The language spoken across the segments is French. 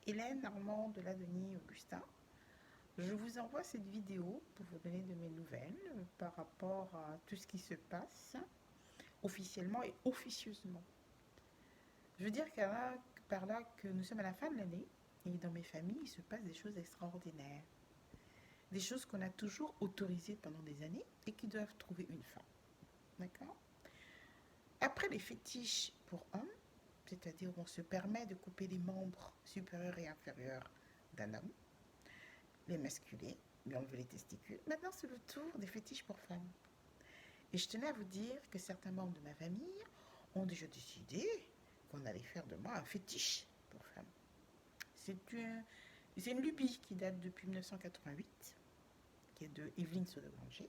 Hélène Armand de Ladenis Augustin. Je vous envoie cette vidéo pour vous donner de mes nouvelles par rapport à tout ce qui se passe officiellement et officieusement. Je veux dire par là que nous sommes à la fin de l'année et dans mes familles, il se passe des choses extraordinaires. Des choses qu'on a toujours autorisées pendant des années et qui doivent trouver une fin. D'accord? Après les fétiches pour hommes, c'est-à-dire où on se permet de couper les membres supérieurs et inférieurs d'un homme, les masculés, lui enlever les testicules. Maintenant, c'est le tour des fétiches pour femmes. Et je tenais à vous dire que certains membres de ma famille ont déjà décidé qu'on allait faire de moi un fétiche pour femmes. C'est une lubie qui date depuis 1988, qui est de Evelyne Sodegranger,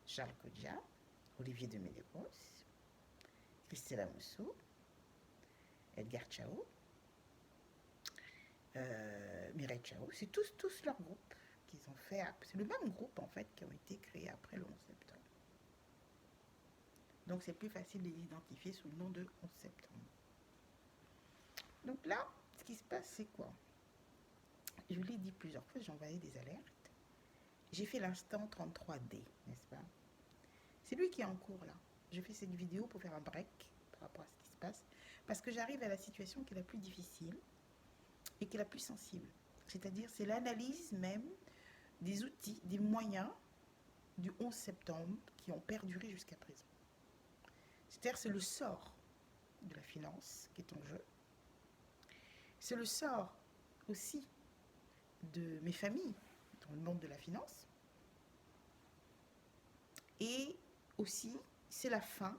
Charles Kodja, Olivier de Médéros, Christelle Amoussou, Edgar Chao, Mireille Chao. C'est tous leur groupe qu'ils ont fait. C'est le même groupe en fait qui ont été créés après le 11 septembre. Donc c'est plus facile de les identifier sous le nom de 11 septembre. Donc là, ce qui se passe, c'est quoi? Je l'ai dit plusieurs fois, j'ai envoyé des alertes. J'ai fait l'instant 33D, n'est-ce pas? C'est lui qui est en cours là. Je fais cette vidéo pour faire un break par rapport à ce qui se passe, parce que j'arrive à la situation qui est la plus difficile et qui est la plus sensible. C'est-à-dire, c'est l'analyse même des outils, des moyens du 11 septembre qui ont perduré jusqu'à présent. C'est-à-dire, c'est le sort de la finance qui est en jeu. C'est le sort aussi de mes familles dans le monde de la finance. Et aussi, c'est la fin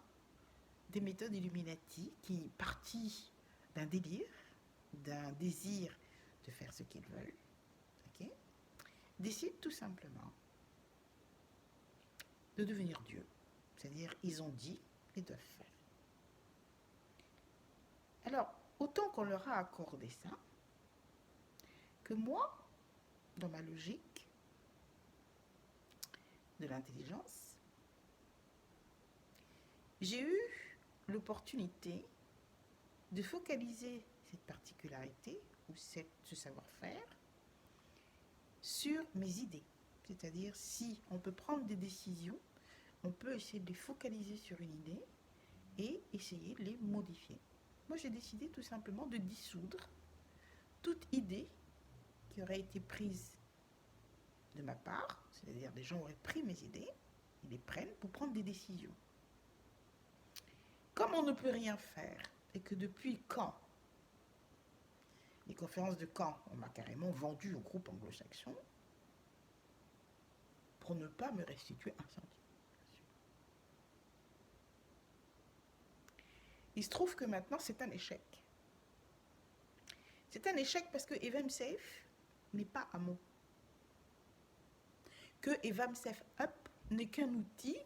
des méthodes Illuminati qui, parties d'un délire, d'un désir de faire ce qu'ils veulent, okay, décident tout simplement de devenir Dieu. C'est-à-dire, ils ont dit et doivent faire. Alors, autant qu'on leur a accordé ça, que moi, dans ma logique de l'intelligence, j'ai eu l'opportunité de focaliser cette particularité ou ce savoir-faire sur mes idées. C'est-à-dire, si on peut prendre des décisions, on peut essayer de les focaliser sur une idée et essayer de les modifier. Moi, j'ai décidé tout simplement de dissoudre toute idée qui aurait été prise de ma part, c'est-à-dire des gens auraient pris mes idées, ils les prennent pour prendre des décisions. Comme on ne peut rien faire, et que depuis quand les conférences de Caen, on m'a carrément vendu au groupe anglo-saxon pour ne pas me restituer un centime. Il se trouve que maintenant, c'est un échec. C'est un échec parce que EvamSafe n'est pas un mot. Que EvamSafe Up n'est qu'un outil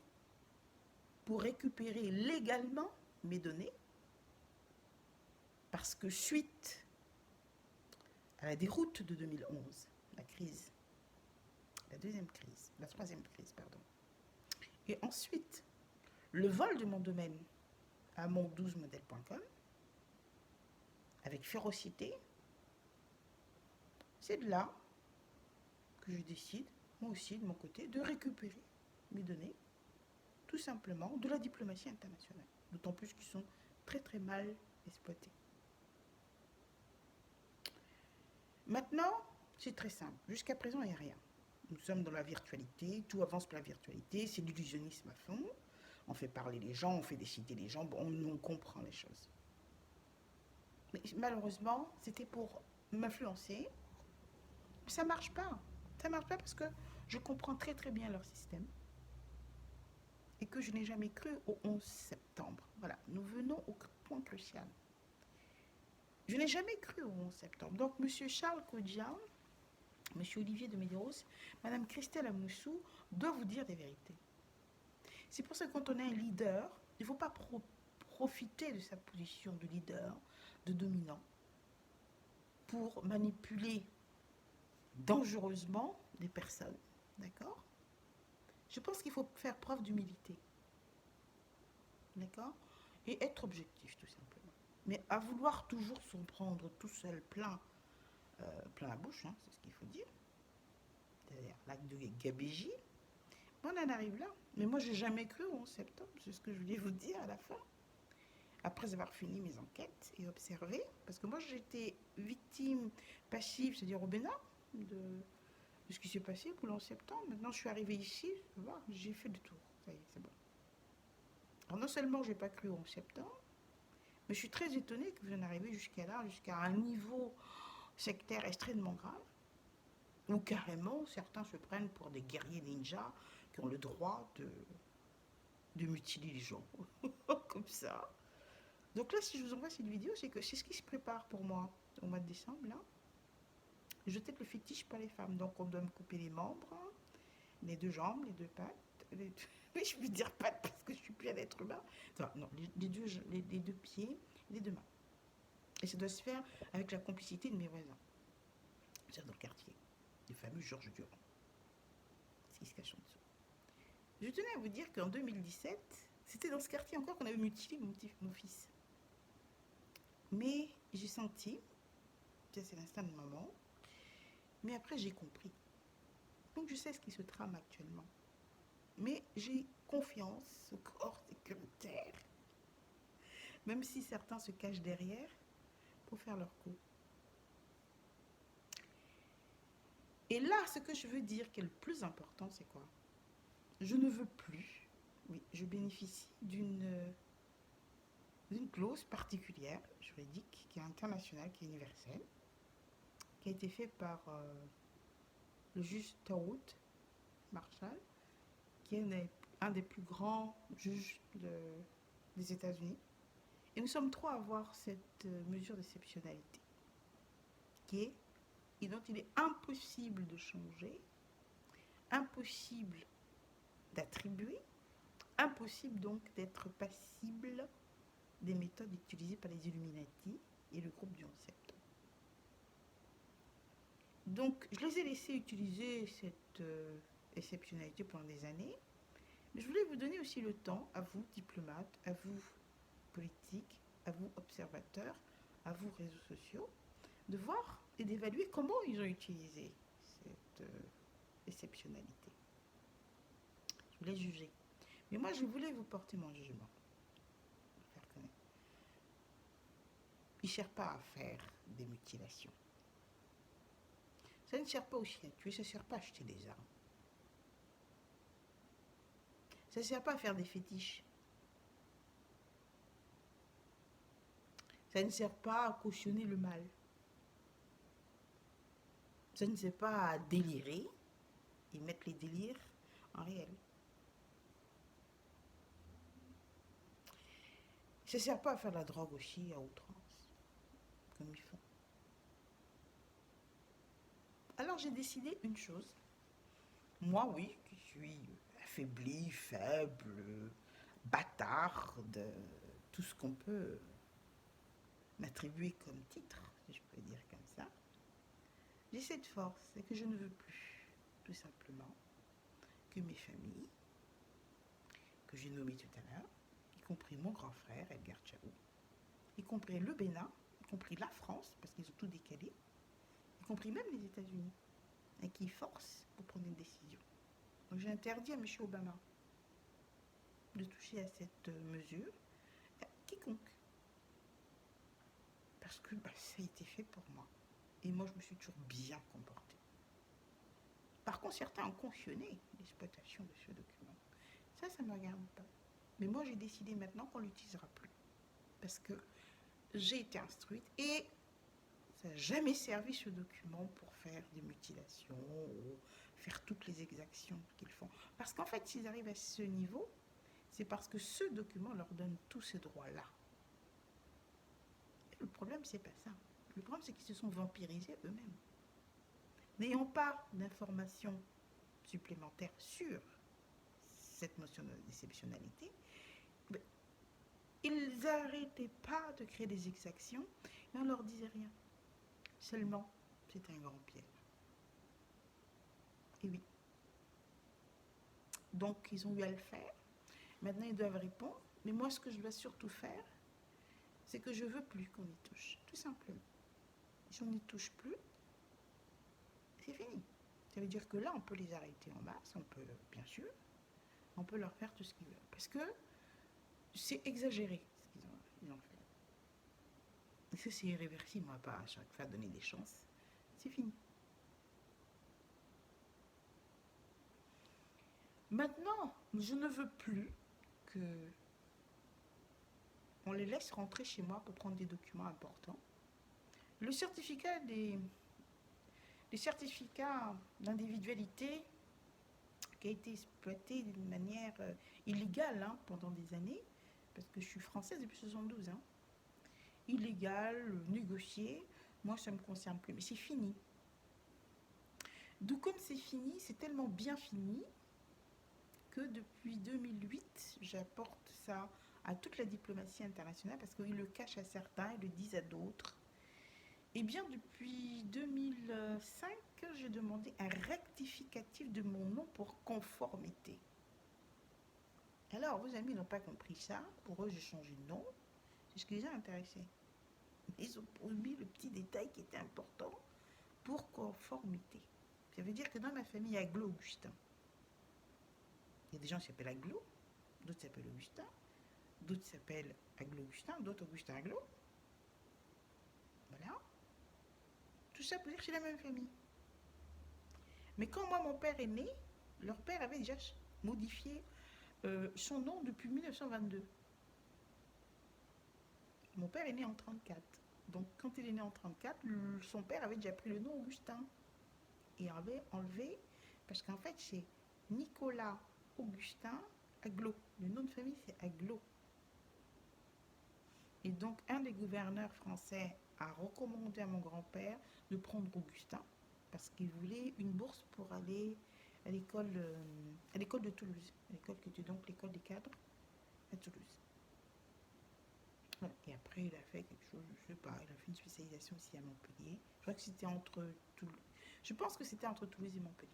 pour récupérer légalement mes données, parce que suite à la déroute de 2011, la troisième crise, pardon, et ensuite le vol de mon domaine à mon12modèle.com avec férocité, c'est de là que je décide, moi aussi de mon côté, de récupérer mes données, tout simplement de la diplomatie internationale, d'autant plus qu'ils sont très très mal exploités. Maintenant, c'est très simple. Jusqu'à présent, il n'y a rien. Nous sommes dans la virtualité, tout avance par la virtualité, c'est l'illusionnisme à fond. On fait parler les gens, on fait décider les gens, bon, on comprend les choses. Mais malheureusement, c'était pour m'influencer. Ça ne marche pas. Ça ne marche pas parce que je comprends très très bien leur système. Et que je n'ai jamais cru au 11 septembre. Voilà, nous venons au point crucial. Je n'ai jamais cru au 11 septembre. Donc, M. Charles Kodja, M. Olivier de Médéros, Mme Christelle Amoussou doivent vous dire des vérités. C'est pour ça que quand on est un leader, il ne faut pas profiter de sa position de leader, de dominant, pour manipuler dangereusement des personnes. D'accord? Je pense qu'il faut faire preuve d'humilité. D'accord? Et être objectif, tout simplement. Mais à vouloir toujours s'en prendre tout seul, plein plein la bouche, hein, c'est ce qu'il faut dire. C'est-à-dire l'acte de gabégie. On en arrive là. Mais moi, j'ai jamais cru au 11 septembre, c'est ce que je voulais vous dire à la fin. Après avoir fini mes enquêtes et observé, parce que moi, j'étais victime passive, c'est-à-dire au Bénin, de ce qui s'est passé pour le 11 septembre. Maintenant, je suis arrivée ici, voilà, j'ai fait le tour. Ça y est, c'est bon. Alors, non seulement je n'ai pas cru au 11 septembre, mais je suis très étonnée que vous en arriviez jusqu'à là, jusqu'à un niveau sectaire extrêmement grave, où carrément certains se prennent pour des guerriers ninjas qui ont le droit de mutiler les gens. Comme ça. Donc là, si je vous envoie cette vidéo, c'est que c'est ce qui se prépare pour moi au mois de décembre, là. Je teste le fétiche par les femmes. Donc on doit me couper les membres, hein, les deux jambes, les deux pattes. Oui, je veux dire pattes parce que je suis plus un être humain. Enfin, non, les deux pieds, les deux mains. Et ça doit se faire avec la complicité de mes voisins. C'est dans le quartier. Le fameux Georges Durand. Ce qui se cache en dessous. Je tenais à vous dire qu'en 2017, c'était dans ce quartier encore qu'on avait mutilé mon fils. Mais j'ai senti, ça c'est l'instinct de maman, mais après j'ai compris. Donc je sais ce qui se trame actuellement. Mais j'ai confiance au corps sécuritaire, même si certains se cachent derrière pour faire leur coup. Et là, ce que je veux dire qui est le plus important, c'est quoi? Je ne veux plus, oui, je bénéficie d'une clause particulière, juridique, qui est internationale, qui est universelle, qui a été faite par le juge Thurgood Marshall, qui est un des plus grands juges des États-Unis. Et nous sommes trois à avoir cette mesure d'exceptionnalité, qui est, et dont il est impossible de changer, impossible d'attribuer, impossible donc d'être passible des méthodes utilisées par les Illuminati et le groupe du 11 septembre. Donc, je les ai laissés utiliser cette exceptionnalité pendant des années, mais je voulais vous donner aussi le temps, à vous, diplomates, à vous, politiques, à vous, observateurs, à vous, réseaux sociaux, de voir et d'évaluer comment ils ont utilisé cette exceptionnalité. Je voulais juger. Mais moi, je voulais vous porter mon jugement. Faire connaître. Ils ne cherchent pas à faire des mutilations. Ça ne sert pas aussi à tuer, ça ne sert pas à acheter des armes. Ça ne sert pas à faire des fétiches. Ça ne sert pas à cautionner le mal. Ça ne sert pas à délirer et mettre les délires en réel. Ça ne sert pas à faire de la drogue aussi à outrance, comme ils font. Alors j'ai décidé une chose. Moi, oui, qui suis affaibli, faible, bâtard, de tout ce qu'on peut m'attribuer comme titre, si je peux dire comme ça. J'ai cette force, c'est que je ne veux plus, tout simplement, que mes familles, que j'ai nommées tout à l'heure, y compris mon grand frère, Edgar Chahou, y compris le Bénin, y compris la France, parce qu'ils ont tout décalé, y compris même les États-Unis, et qui forcent pour prendre une décision. Donc j'ai interdit à M. Obama de toucher à cette mesure, à quiconque. Parce que ça a été fait pour moi. Et moi, je me suis toujours bien comportée. Par contre, certains ont cautionné l'exploitation de ce document. Ça ne me regarde pas. Mais moi, j'ai décidé maintenant qu'on ne l'utilisera plus. Parce que j'ai été instruite et ça n'a jamais servi ce document pour faire des mutilations ou faire toutes les exactions qu'ils font. Parce qu'en fait, s'ils arrivent à ce niveau, c'est parce que ce document leur donne tous ces droits-là. Et le problème, c'est pas ça. Le problème, c'est qu'ils se sont vampirisés eux-mêmes. N'ayant pas d'informations supplémentaires sur cette notion d'exceptionnalité, ils n'arrêtaient pas de créer des exactions et on ne leur disait rien. Seulement, c'est un grand piège. Et oui. Donc, ils ont eu à le faire. Maintenant, ils doivent répondre. Mais moi, ce que je dois surtout faire, c'est que je ne veux plus qu'on y touche. Tout simplement. Si on n'y touche plus, c'est fini. Ça veut dire que là, on peut les arrêter en masse, on peut, bien sûr, on peut leur faire tout ce qu'ils veulent. Parce que c'est exagéré ce qu'ils ont fait. Et ça, c'est irréversible. On ne va pas à chaque fois donner des chances. C'est fini. Maintenant, je ne veux plus que on les laisse rentrer chez moi pour prendre des documents importants. Le certificat les certificats d'individualité qui a été exploité d'une manière illégale pendant des années, parce que je suis française depuis 72, illégal, négocié, moi ça ne me concerne plus, mais c'est fini. D'où comme c'est fini, c'est tellement bien fini que depuis 2008, j'apporte ça à toute la diplomatie internationale parce qu'ils le cachent à certains, ils le disent à d'autres. Eh bien, depuis 2005, j'ai demandé un rectificatif de mon nom pour conformité. Alors, vos amis n'ont pas compris ça. Pour eux, j'ai changé de nom. C'est ce qui les a intéressés. Ils ont omis le petit détail qui était important pour conformité. Ça veut dire que dans ma famille, il y a Aglo Augustin. Il y a des gens qui s'appellent Aglo, d'autres s'appellent Augustin, d'autres s'appellent Aglo Augustin, d'autres Augustin Aglo. Voilà. Tout ça pour dire que c'est la même famille. Mais quand moi, mon père est né, leur père avait déjà modifié son nom depuis 1922. Mon père est né en 1934. Donc, quand il est né en 1934, son père avait déjà pris le nom Augustin. Et avait enlevé, parce qu'en fait, c'est Nicolas Augustin Aglo. Le nom de famille, c'est Aglo. Et donc, un des gouverneurs français a recommandé à mon grand-père de prendre Augustin, parce qu'il voulait une bourse pour aller à l'école de Toulouse. L'école qui était donc l'école des cadres à Toulouse. Et après, il a fait quelque chose, je ne sais pas, il a fait une spécialisation aussi à Montpellier. Je crois que c'était entre Toulouse. Je pense que c'était entre Toulouse et Montpellier.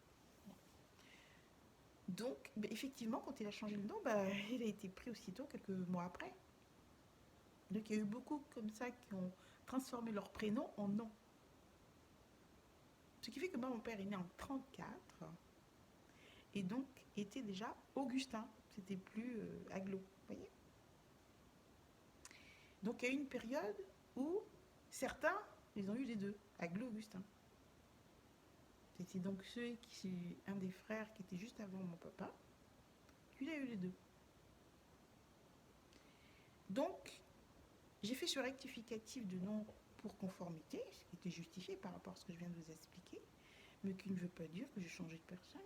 Donc, effectivement, quand il a changé le nom, il a été pris aussitôt, quelques mois après. Donc, il y a eu beaucoup comme ça qui ont transformé leur prénom en nom. Ce qui fait que moi, mon père est né en 1934 et donc était déjà Augustin. C'était plus Aglo, vous voyez. Donc, il y a eu une période où certains, ils ont eu les deux, Aglo Augustin. C'était donc un des frères qui était juste avant mon papa, qui a eu les deux. Donc, j'ai fait ce rectificatif de nom pour conformité, ce qui était justifié par rapport à ce que je viens de vous expliquer, mais qui ne veut pas dire que j'ai changé de personne.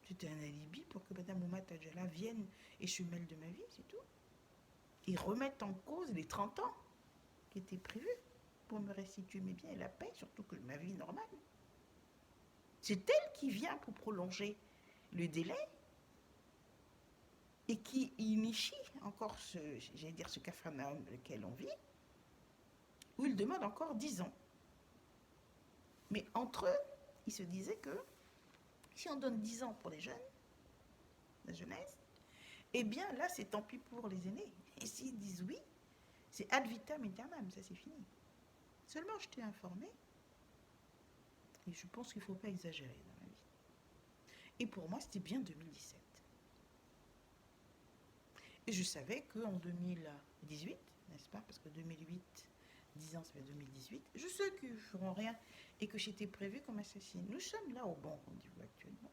C'était un alibi pour que Madame Ouma Tadjala vienne et se mêle de ma vie, c'est tout. Et remette en cause les 30 ans qui étaient prévus pour me restituer mes biens et la paix, surtout que ma vie normale. C'est elle qui vient pour prolonger le délai et qui initie encore ce capharnaüm dans lequel on vit, où il demande encore 10 ans. Mais entre eux, ils se disaient que si on donne 10 ans pour les jeunes, la jeunesse, eh bien là, c'est tant pis pour les aînés. Et s'ils disent oui, c'est ad vitam aeternam, ça c'est fini. Seulement, je t'ai informé, et je pense qu'il ne faut pas exagérer dans la vie. Et pour moi, c'était bien 2017. Et je savais qu'en 2018, n'est-ce pas, parce que 2008, 10 ans, ça fait 2018, je sais qu'ils ne feront rien et que j'étais prévue comme assassine. Nous sommes là au bon rendez-vous actuellement.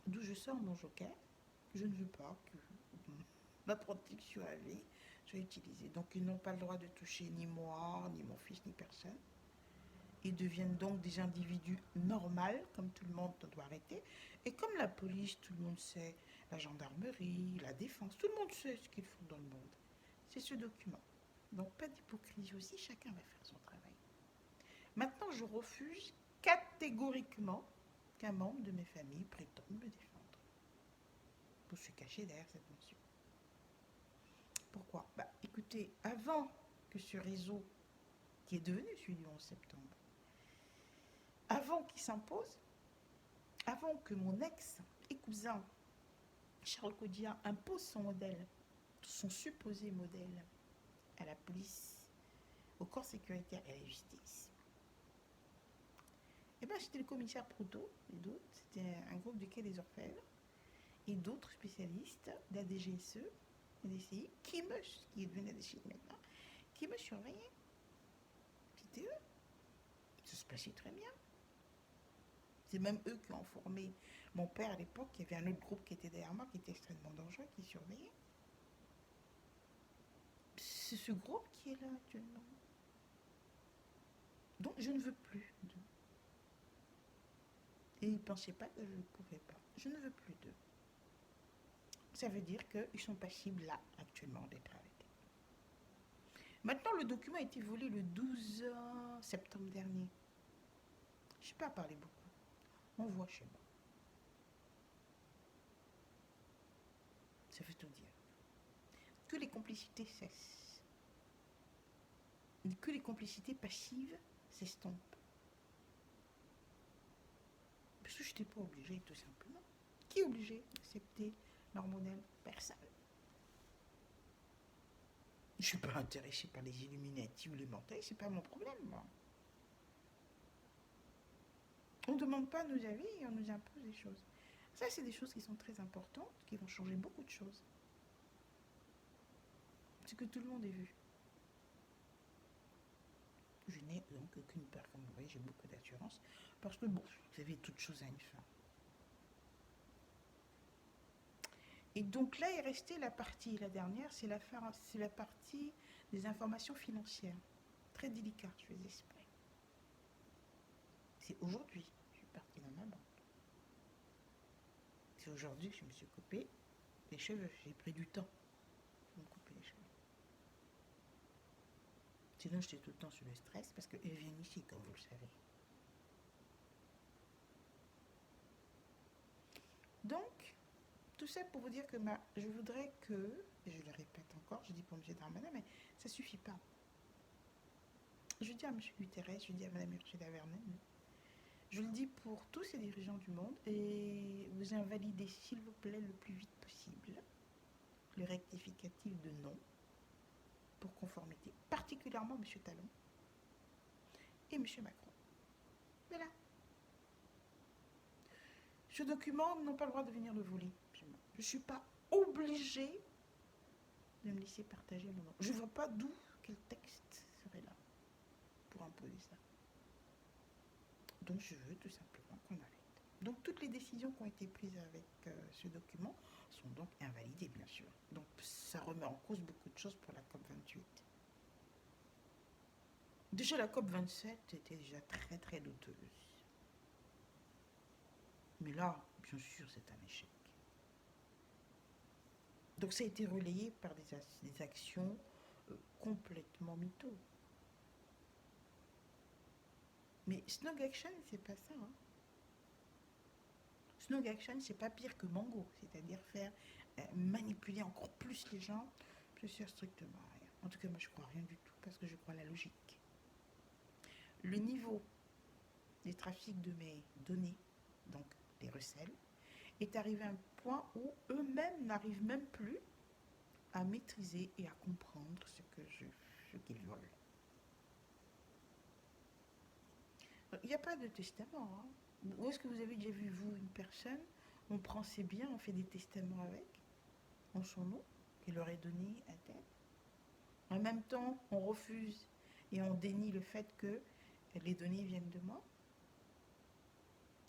D'où je sors mon joker. Je ne veux pas que ma protection à vie soit utilisée. Donc ils n'ont pas le droit de toucher ni moi, ni mon fils, ni personne. Ils deviennent donc des individus normaux, comme tout le monde doit arrêter. Et comme la police, tout le monde sait, la gendarmerie, la défense, tout le monde sait ce qu'ils font dans le monde. C'est ce document. Donc pas d'hypocrisie aussi, chacun va faire son travail. Maintenant, je refuse catégoriquement qu'un membre de mes familles prétende me défendre. Pour se cacher derrière cette mention. Pourquoi ? Écoutez, avant que ce réseau, qui est devenu celui du 11 septembre, avant qu'il s'impose, avant que mon ex et cousin Charles Caudiard impose son modèle, son supposé modèle, à la police, au corps sécuritaire et à la justice, Et bien, c'était le commissaire Proutot et d'autres. C'était un groupe du Quai des Orfèvres et d'autres spécialistes de la DGSE et des CI qui devenaient des CI maintenant, qui me surveillaient. C'était eux. Ça se passait très bien. C'est même eux qui ont formé mon père à l'époque. Il y avait un autre groupe qui était derrière moi, qui était extrêmement dangereux, qui surveillait. C'est ce groupe qui est là actuellement. Donc je ne veux plus d'eux. Et ils ne pensaient pas que je ne pouvais pas. Je ne veux plus d'eux. Ça veut dire qu'ils sont passibles là, actuellement, d'être arrêtés. Maintenant, le document a été volé le 12 septembre dernier. Je ne sais pas parler beaucoup. On voit chez moi. Ça veut tout dire. Que les complicités cessent. Que les complicités passives s'estompent. Parce que je n'étais pas obligée, tout simplement. Qui est obligé d'accepter leur modèle? Personne. Je ne suis pas intéressée par les Illuminati ou les mentales, c'est pas mon problème, moi. On ne demande pas nos avis et on nous impose des choses. Ça, c'est des choses qui sont très importantes, qui vont changer beaucoup de choses. C'est que tout le monde est vu. Je n'ai donc aucune peur, comme vous voyez, j'ai beaucoup d'assurance, parce que, bon, vous savez, toute chose a une fin. Et donc là est restée la dernière, c'est la partie des informations financières. Très délicate, je fais exprès. C'est aujourd'hui que je suis partie dans ma banque. C'est aujourd'hui que je me suis coupé les cheveux. J'ai pris du temps pour me couper les cheveux. Sinon, j'étais tout le temps sur le stress parce qu'elles viennent ici, comme vous le savez. Donc, tout ça pour vous dire que je voudrais que, et je le répète encore, je dis pour M. Darmanin, mais ça ne suffit pas. Je dis à M. Guterres, je dis à Mme Ursula Vernon, je le dis pour tous ces dirigeants du monde, et vous invalidez, s'il vous plaît, le plus vite possible, le rectificatif de non pour conformité, particulièrement M. Talon et M. Macron. Voilà. Ce document n'ont pas le droit de venir le voler. Je ne suis pas obligée de me laisser partager mon nom. Je ne vois pas d'où, quel texte serait là pour imposer ça. Donc je veux tout simplement qu'on arrête. Donc toutes les décisions qui ont été prises avec ce document sont donc invalidées, bien sûr. Donc ça remet en cause beaucoup de choses pour la COP28. Déjà la COP27 était déjà très très douteuse. Mais là, bien sûr, c'est un échec. Donc ça a été relayé par des actions complètement mythos. Mais Snog Action, c'est pas ça. Hein. Snog Action, c'est pas pire que Mango, c'est-à-dire faire manipuler encore plus les gens. Je suis strictement à rien. En tout cas, moi, je crois rien du tout parce que je crois à la logique. Le niveau des trafics de mes données, donc des recels, est arrivé à un point où eux-mêmes n'arrivent même plus à maîtriser et à comprendre ce qu'ils veulent. Il n'y a pas de testament. Hein. Où est-ce que vous avez déjà vu, vous, une personne, on prend ses biens, on fait des testaments avec, en son nom, qui leur est donné à tel. En même temps, on refuse et on dénie le fait que les données viennent de moi.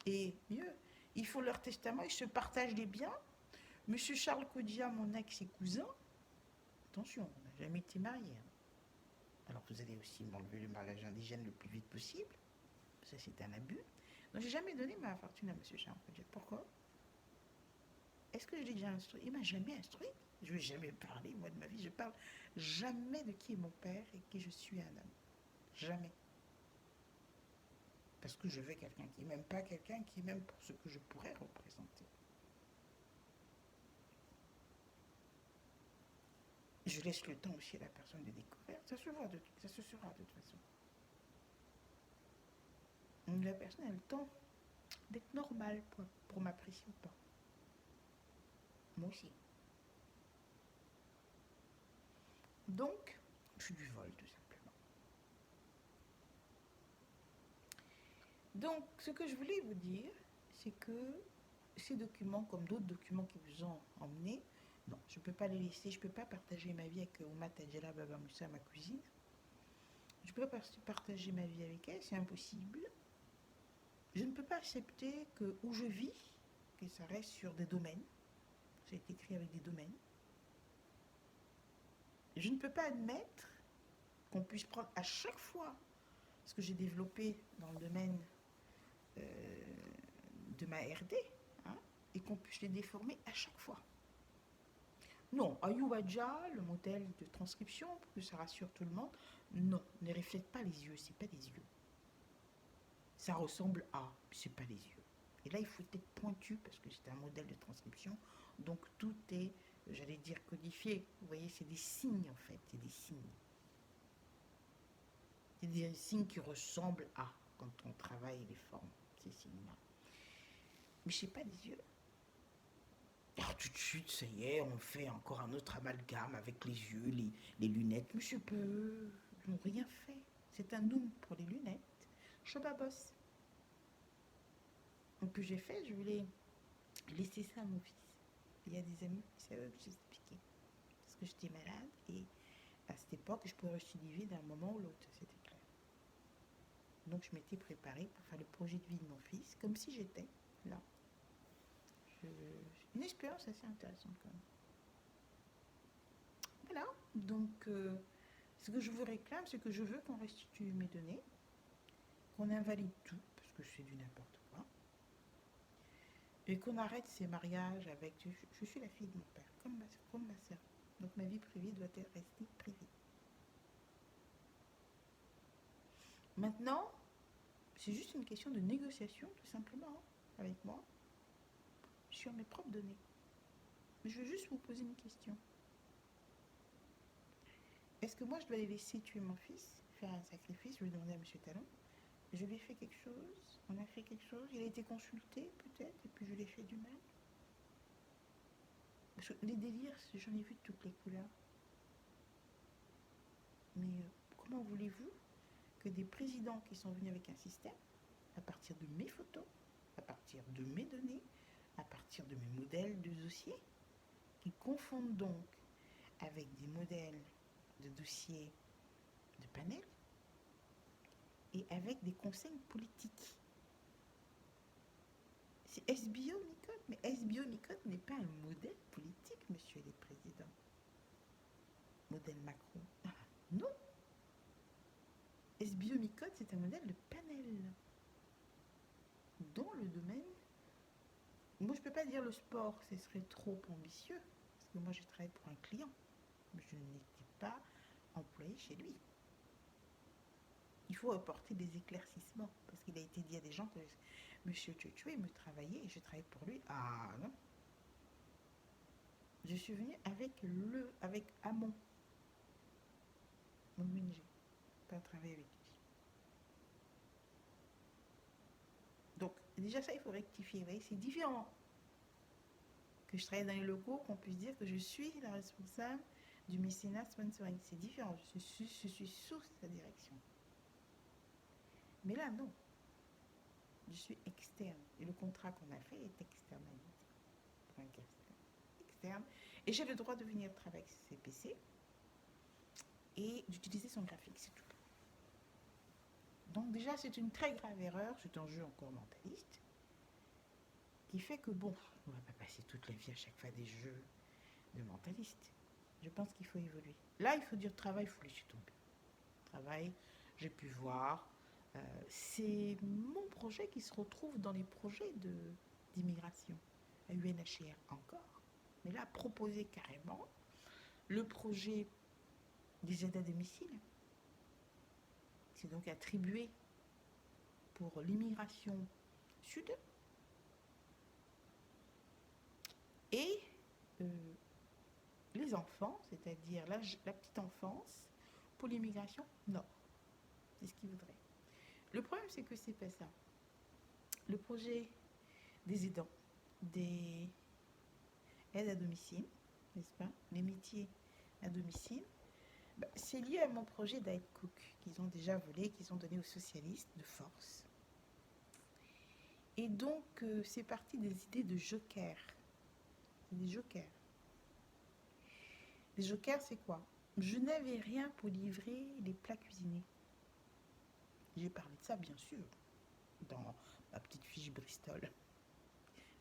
Et mieux, ils font leur testament, ils se partagent les biens. Monsieur Charles Kodia, mon ex et cousin, attention, on n'a jamais été mariés. Hein. Alors vous allez aussi m'enlever le mariage indigène le plus vite possible. Ça, c'est un abus. Donc, j'ai jamais donné ma fortune à monsieur Charles Kodia. Pourquoi? Est-ce que je l'ai déjà instruit? Il m'a jamais instruit. Je ne vais jamais parler, moi, de ma vie. Je parle jamais de qui est mon père et qui je suis un homme. Jamais. Parce que je veux quelqu'un qui m'aime, pas quelqu'un qui m'aime pour ce que je pourrais représenter. Je laisse le temps aussi à la personne de découvrir. Ça se sera de toute façon. La personne a le temps d'être normale pour m'apprécier ou pas. Moi aussi. Donc, je suis du vol, tout simplement. Donc, ce que je voulais vous dire, c'est que ces documents, comme d'autres documents qui vous ont emmené, non, je ne peux pas les laisser, je ne peux pas partager ma vie avec Ouma Tadjela Baba Moussa, ma cousine. Je ne peux pas partager ma vie avec elle, c'est impossible. Je ne peux pas accepter que où je vis, que ça reste sur des domaines. Ça a été écrit avec des domaines. Je ne peux pas admettre qu'on puisse prendre à chaque fois ce que j'ai développé dans le domaine de ma RD, hein, et qu'on puisse les déformer à chaque fois. Non, Ayuwaja, le modèle de transcription, pour que ça rassure tout le monde, non, ne reflète pas les yeux, c'est pas des yeux. Ça ressemble à, c'est pas les yeux. Et là, il faut être pointu parce que c'est un modèle de transcription, donc tout est, j'allais dire, codifié. Vous voyez, c'est des signes en fait, c'est des signes. C'est des signes qui ressemblent à quand on travaille les formes, ces signes-là. Mais c'est pas des yeux. Alors tout de suite, ça y est, on fait encore un autre amalgame avec les yeux, les lunettes. Monsieur Peu, ils n'ont rien fait. C'est un noum pour les lunettes. Chobabos. Donc, que j'ai fait, je voulais laisser ça à mon fils. Il y a des amis, c'est eux que j'ai expliqué. Parce que j'étais malade et à cette époque, je pouvais récidiver d'un moment ou l'autre, c'était clair. Donc, je m'étais préparée pour faire le projet de vie de mon fils, comme si j'étais là. Une expérience assez intéressante quand même. Voilà, donc ce que je vous réclame, c'est que je veux qu'on restitue mes données, qu'on invalide tout, parce que c'est du n'importe quoi, et qu'on arrête ces mariages avec... Je suis la fille de mon père, comme ma soeur. Donc ma vie privée doit rester privée. Maintenant, c'est juste une question de négociation, tout simplement, avec moi, sur mes propres données. Mais je veux juste vous poser une question. Est-ce que moi, je dois les laisser tuer mon fils, faire un sacrifice? Je vais demander à M. Talon. Je lui ai fait quelque chose, on a fait quelque chose, il a été consulté peut-être, et puis je lui ai fait du mal. Parce que les délires, j'en ai vu de toutes les couleurs. Mais comment voulez-vous que des présidents qui sont venus avec un système, à partir de mes photos, à partir de mes données, à partir de mes modèles de dossiers, qui confondent donc avec des modèles de dossiers de panel et avec des conseils politiques. C'est SBO Micode, mais SBO Micode n'est pas un modèle politique, monsieur le président. Modèle Macron. Ah, non. SBO Micode, c'est un modèle de panel. Dans le domaine. Moi, je ne peux pas dire le sport, ce serait trop ambitieux. Parce que moi, j'ai travaillé pour un client. Mais je n'étais pas employé chez lui. Il faut apporter des éclaircissements. Parce qu'il a été dit à des gens que monsieur Tchoué me travaillait et je travaillais pour lui. Ah non. Je suis venue avec Amon, mon ONG, pas travailler avec lui. Donc, déjà ça, il faut rectifier. Vous voyez, c'est différent que je travaille dans les locaux, qu'on puisse dire que je suis la responsable du mécénat sponsoring. C'est différent, je suis sous sa direction. Mais là, non. Je suis externe. Et le contrat qu'on a fait est externalisé. Externe. Et j'ai le droit de venir travailler avec CPC et d'utiliser son graphique, c'est tout. Donc déjà, c'est une très grave erreur, c'est un jeu encore mentaliste, qui fait que, bon, on ne va pas passer toute la vie à chaque fois des jeux de mentalistes. Je pense qu'il faut évoluer. Là, il faut dire travail, il faut laisser tomber. Travail, j'ai pu voir. C'est mon projet qui se retrouve dans les projets d'immigration. À UNHCR encore. Mais là, proposer carrément le projet des aides à domicile. C'est donc attribué pour l'immigration sud. Et les enfants, c'est-à-dire la petite enfance, pour l'immigration nord. C'est ce qu'ils voudraient. Le problème, c'est que c'est pas ça. Le projet des aidants, des aides à domicile, n'est-ce pas? Les métiers à domicile, c'est lié à mon projet d'Aide Cook qu'ils ont déjà volé, qu'ils ont donné aux socialistes de force. Et donc, c'est parti des idées de joker. Des jokers. Les jokers, c'est quoi? Je n'avais rien pour livrer les plats cuisinés. J'ai parlé de ça, bien sûr, dans ma petite fiche Bristol.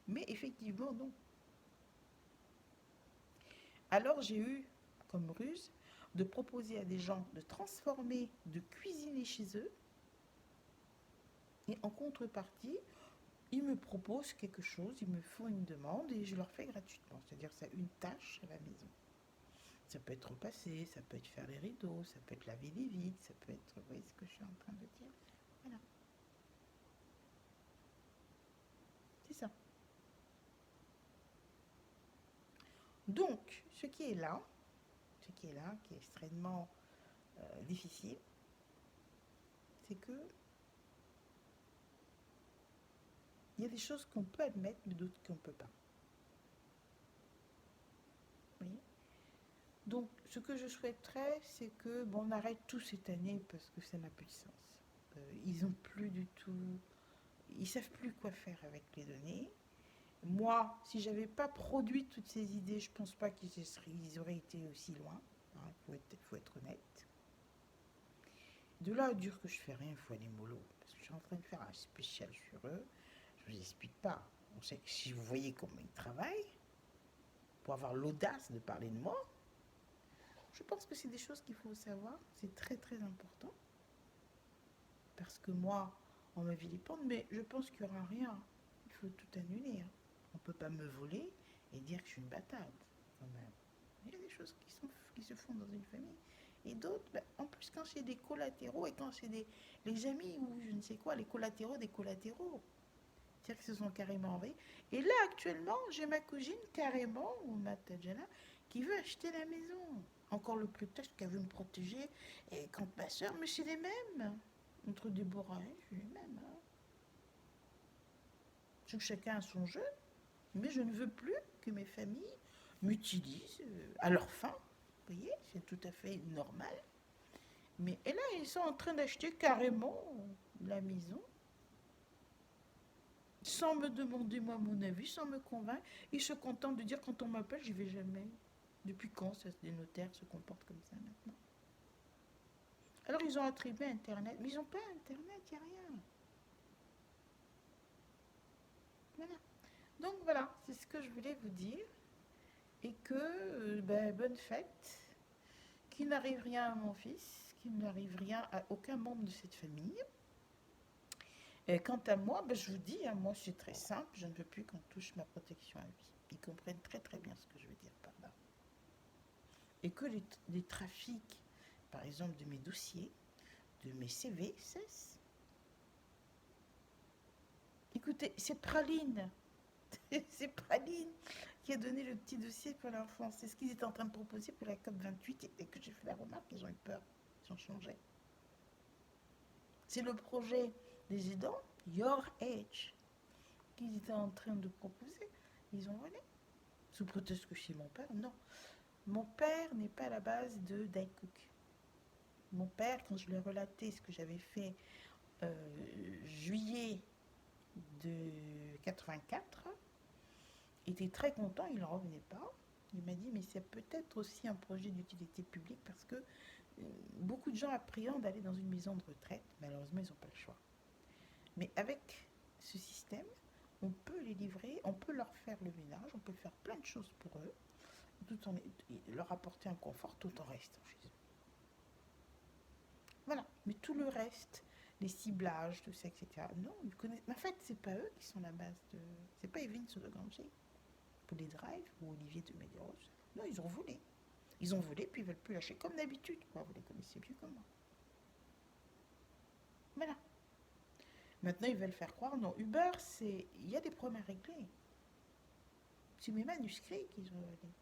Mais effectivement, non. Alors, j'ai eu comme ruse de proposer à des gens de transformer, de cuisiner chez eux. Et en contrepartie, ils me proposent quelque chose, ils me font une demande et je leur fais gratuitement. C'est-à-dire, c'est une tâche à la maison. Ça peut être repasser, ça peut être faire les rideaux, ça peut être laver les vitres, ça peut être... Vous voyez ce que je suis en train de dire? Voilà, c'est ça. Donc, qui est extrêmement difficile, c'est que il y a des choses qu'on peut admettre, mais d'autres qu'on ne peut pas. Vous voyez? Donc, ce que je souhaiterais, c'est que bon, on arrête tout cette année parce que ça n'a plus de sens. Ils ont plus du tout, ils savent plus quoi faire avec les données. Moi, si j'avais pas produit toutes ces idées, je pense pas qu'ils auraient été aussi loin. Il faut être honnête. De là à dire que je fais rien, il faut aller mollo. Parce que je suis en train de faire un spécial sur eux. Je vous explique pas. On sait que si vous voyez comment ils travaillent, pour avoir l'audace de parler de moi, je pense que c'est des choses qu'il faut savoir. C'est très très important. Parce que moi, on me vilipende, mais je pense qu'il n'y aura rien. Il faut tout annuler. Hein. On ne peut pas me voler et dire que je suis une bâtarde, quand même. Il y a des choses qui se font dans une famille. Et d'autres, ben, en plus, quand c'est des collatéraux et quand c'est les amis ou je ne sais quoi, les collatéraux des collatéraux. C'est-à-dire qu'ils se sont carrément envahis. Et là, actuellement, j'ai ma cousine carrément, ou ma Tadjana, qui veut acheter la maison. Encore le prétexte qu'elle veut me protéger. Et quand ma soeur, mais c'est les mêmes. Entre Déborah et je suis les mêmes. Hein. Je sais que chacun a son jeu, mais je ne veux plus que mes familles m'utilisent à leur fin. Vous voyez, c'est tout à fait normal. Mais et là, ils sont en train d'acheter carrément la maison sans me demander moi mon avis, sans me convaincre. Ils se contentent de dire quand on m'appelle, j'y vais jamais. Depuis quand les notaires se comportent comme ça maintenant? Alors ils ont attribué Internet, mais ils n'ont pas Internet, il n'y a rien. Voilà. Donc voilà, c'est ce que je voulais vous dire. Et que, ben, bonne fête, qu'il n'arrive rien à mon fils, qu'il n'arrive rien à aucun membre de cette famille. Et quant à moi, ben, je vous dis, hein, moi c'est très simple, je ne veux plus qu'on touche ma protection à vie. Ils comprennent très très bien ce que je veux dire par là. Et que les trafics, par exemple, de mes dossiers, de mes CV, cessent. Écoutez, c'est Praline, c'est Praline qui a donné le petit dossier pour l'enfance. C'est ce qu'ils étaient en train de proposer pour la COP28 et que j'ai fait la remarque, ils ont eu peur, ils ont changé. C'est le projet des aidants, Your Age, qu'ils étaient en train de proposer. Ils ont volé. Sous prétexte que chez mon père, non. Mon père n'est pas à la base de Daikook. Mon père, quand je lui ai relaté ce que j'avais fait juillet de 84, était très content, il n'en revenait pas. Il m'a dit, mais c'est peut-être aussi un projet d'utilité publique parce que beaucoup de gens appréhendent d'aller dans une maison de retraite. Malheureusement, ils n'ont pas le choix. Mais avec ce système, on peut les livrer, on peut leur faire le ménage, on peut faire plein de choses pour eux, tout en leur apporter un confort tout en restant chez eux. Voilà. Mais tout le reste, les ciblages, tout ça, etc. Non, ils connaissent. En fait, c'est pas eux qui sont la base de. C'est pas Evelyne Sodoganji pour les drives ou Olivier de Medeiros. Non, ils ont volé. Ils ont volé, puis ils veulent plus lâcher comme d'habitude. Quoi. Vous les connaissez mieux que moi. Voilà. Maintenant, ils veulent faire croire. Non, Uber, c'est. Il y a des problèmes à régler. C'est mes manuscrits qu'ils ont volés.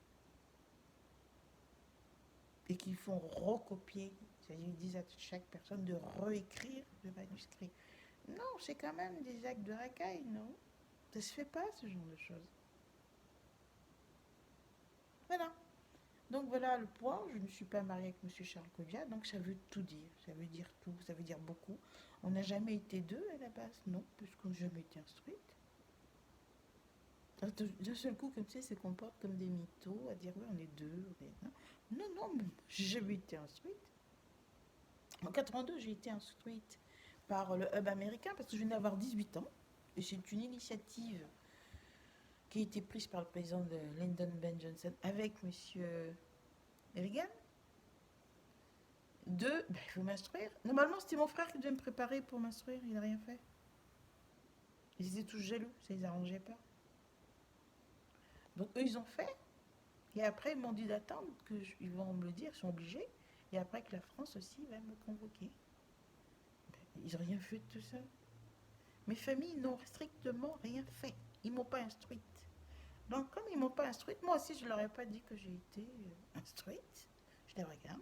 Et qu'ils font recopier. C'est-à-dire, ils disent à chaque personne de réécrire le manuscrit. Non, c'est quand même des actes de racaille, non? Ça se fait pas, ce genre de choses. Voilà. Donc voilà le point, je ne suis pas mariée avec Monsieur Charles Kodia, donc ça veut tout dire, ça veut dire tout, ça veut dire beaucoup. On n'a jamais été deux à la base, non, puisqu'on n'a jamais été instruite. D'un seul coup, comme ça, ils se comportent comme des mythos, à dire ouais, on est deux, on est... Non, non, non, j'ai jamais été instruite. En 82, j'ai été instruite par le Hub américain parce que je venais d'avoir 18 ans. Et c'est une initiative qui a été prise par le président de Lyndon B. Johnson avec Monsieur Reagan. Il faut m'instruire. Normalement, c'était mon frère qui devait me préparer pour m'instruire. Il n'a rien fait. Ils étaient tous jaloux, ça les arrangeait pas. Donc eux, ils ont fait. Et après, ils m'ont dit d'attendre qu'ils vont me le dire, ils sont obligés. Et après que la France aussi va me convoquer. Ils n'ont rien fait de tout ça. Mes familles n'ont strictement rien fait. Ils m'ont pas instruite. Donc, comme ils m'ont pas instruite, moi aussi, je leur ai pas dit que j'ai été instruite. Je les regarde.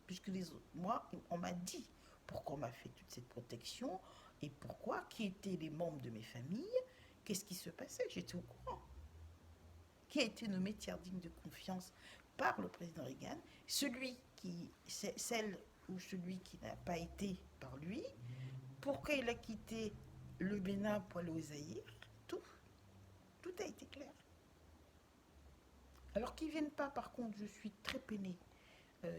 Puisque les autres, moi, on m'a dit pourquoi on m'a fait toute cette protection et pourquoi, qui étaient les membres de mes familles, qu'est-ce qui se passait, j'étais au courant. Qui a été nommé tiers digne de confiance par le président Reagan, celle ou celui qui n'a pas été par lui, pourquoi il a quitté le Bénin pour aller au Zaïre, tout, tout a été clair. Alors qu'ils ne viennent pas, par contre, je suis très peinée,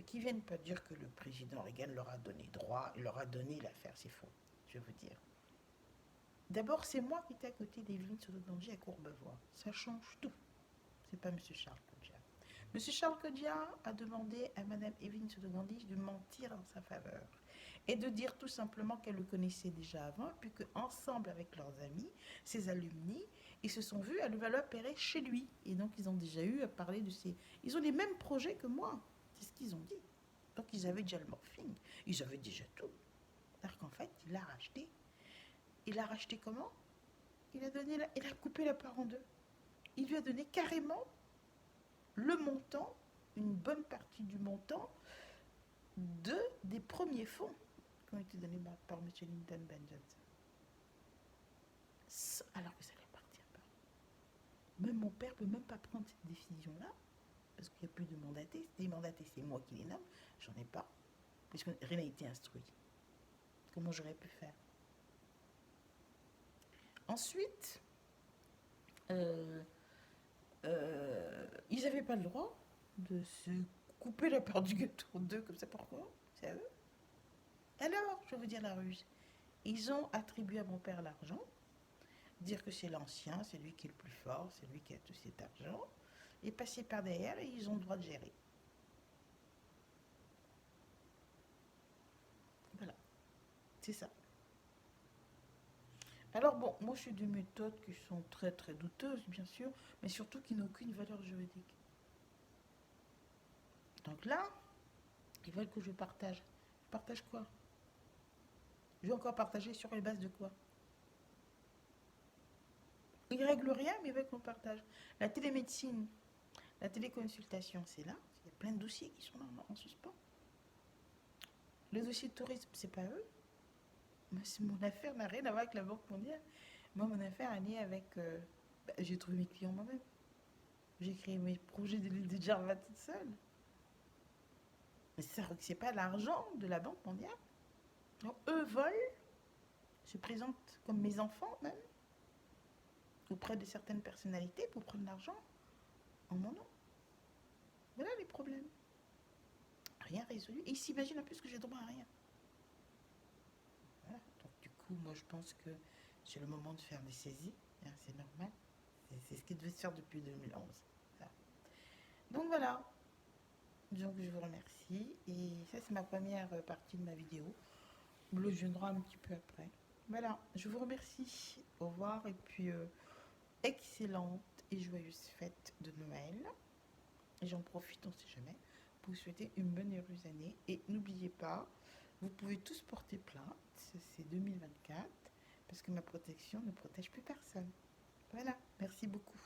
qui ne viennent pas dire que le président Reagan leur a donné droit, il leur a donné l'affaire, c'est faux, je veux dire. D'abord, c'est moi qui étais à côté d'Evelyne Sotto-Danger à Courbevoie. Ça change tout. C'est pas M. Charles Kodia. M. Charles Kodia a demandé à Mme Evelyne Sotto-Danger de mentir en sa faveur et de dire tout simplement qu'elle le connaissait déjà avant, puis qu'ensemble avec leurs amis, ses alumni, ils se sont vus à Levallois-Perret chez lui. Et donc, ils ont déjà eu à parler de ces... Ils ont les mêmes projets que moi. C'est ce qu'ils ont dit. Donc, ils avaient déjà le morphing. Ils avaient déjà tout. Alors qu'en fait, il l'a racheté. Il l'a racheté comment? Il a coupé la part en deux. Il lui a donné carrément le montant, une bonne partie du montant des premiers fonds qui ont été donnés par M. Lyndon B. Johnson. Alors que ça ne lui appartient pas. Même mon père ne peut même pas prendre cette décision-là, parce qu'il n'y a plus de mandatés. Si des mandatés, c'est moi qui les nomme, j'en ai pas, puisque rien n'a été instruit. Comment j'aurais pu faire? Ensuite, ils n'avaient pas le droit de se couper la part du gâteau en deux comme ça. Pourquoi? C'est à eux. Alors, je vais vous dire la ruse. Ils ont attribué à mon père l'argent, dire que c'est l'ancien, c'est lui qui est le plus fort, c'est lui qui a tout cet argent, et passer par derrière et ils ont le droit de gérer. Voilà, c'est ça. Alors bon, moi je suis des méthodes qui sont très très douteuses, bien sûr, mais surtout qui n'ont aucune valeur juridique. Donc là, ils veulent que je partage. Je partage quoi? Je vais encore partager sur les bases de quoi? Ils règlent rien, mais ils veulent qu'on partage. La télémédecine, la téléconsultation, c'est là. Il y a plein de dossiers qui sont en suspens. Le dossier de tourisme, c'est pas eux. Mon affaire n'a rien à voir avec la Banque mondiale. Moi, mon affaire, elle est avec... j'ai trouvé mes clients moi-même. J'ai créé mes projets de l'île de Jarva toute seule. Mais c'est pas l'argent de la Banque mondiale. Donc, eux volent, se présentent comme mes enfants même, auprès de certaines personnalités pour prendre l'argent en mon nom. Voilà les problèmes. Rien résolu. Et ils s'imaginent en plus que j'ai droit à rien. Voilà. Donc du coup, moi je pense que c'est le moment de faire des saisies. Hein, c'est normal. C'est ce qui devait se faire depuis 2011. Voilà. Donc voilà. Donc je vous remercie. Et ça c'est ma première partie de ma vidéo. Le viendra un petit peu après. Voilà. Je vous remercie. Au revoir. Et puis excellente et joyeuse fête de Noël. Et j'en profite, on ne sait jamais, pour vous souhaiter une bonne et heureuse année. Et n'oubliez pas, vous pouvez tous porter plainte, c'est 2024, parce que ma protection ne protège plus personne. Voilà, merci beaucoup.